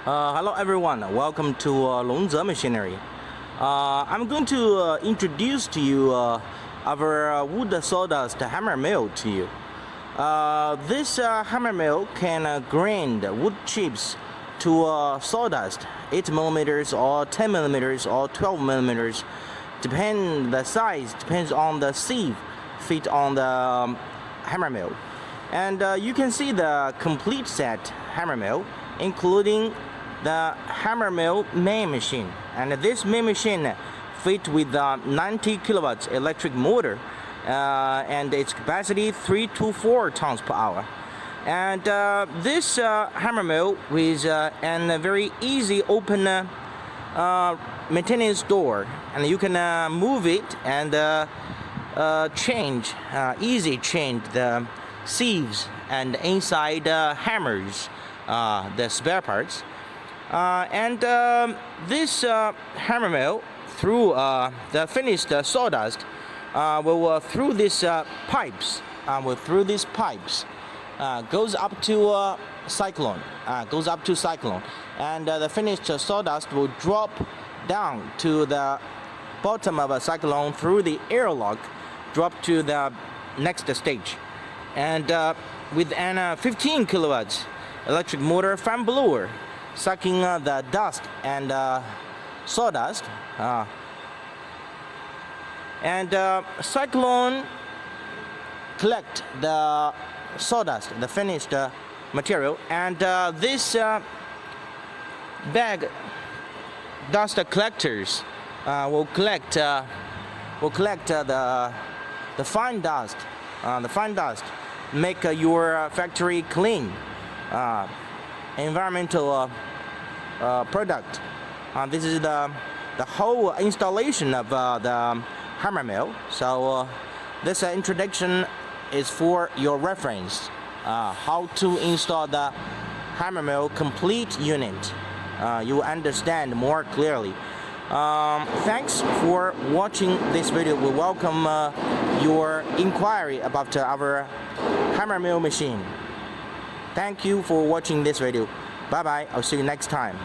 Hello everyone, welcome to Longze Machinery. I'm going to introduce to you our wood sawdust hammer mill to you. This hammer mill can grind wood chips to sawdust 8 millimeters or 10 millimeters or 12 millimeters. The size depends on the sieve fit on the hammer mill. And you can see the complete set hammer mill, including the hammer mill main machine, and this main machine fit with the 90 kilowatts electric motor, and its capacity 3 to 4 tons per hour. And this hammer mill with a very easy open maintenance door, and you can move it and easy change the sieves and inside hammers, the spare parts. This hammer mill, through the finished sawdust, will through these pipes, goes up to cyclone, and the finished sawdust will drop down to the bottom of a cyclone through the airlock, drop to the next stage, and with an 15 kilowatts electric motor fan blower, sucking the dust and sawdust, and cyclone collect the sawdust, the finished material, and this bag dust collectors will collect the fine dust, make your factory clean. Environmental product. This is the whole installation of the hammer mill. So this introduction is for your reference, how to install the hammer mill complete unit. You will understand more clearly. Thanks for watching this video. We welcome your inquiry about our hammer mill machine. Thank you for watching this video. Bye bye. I'll see you next time.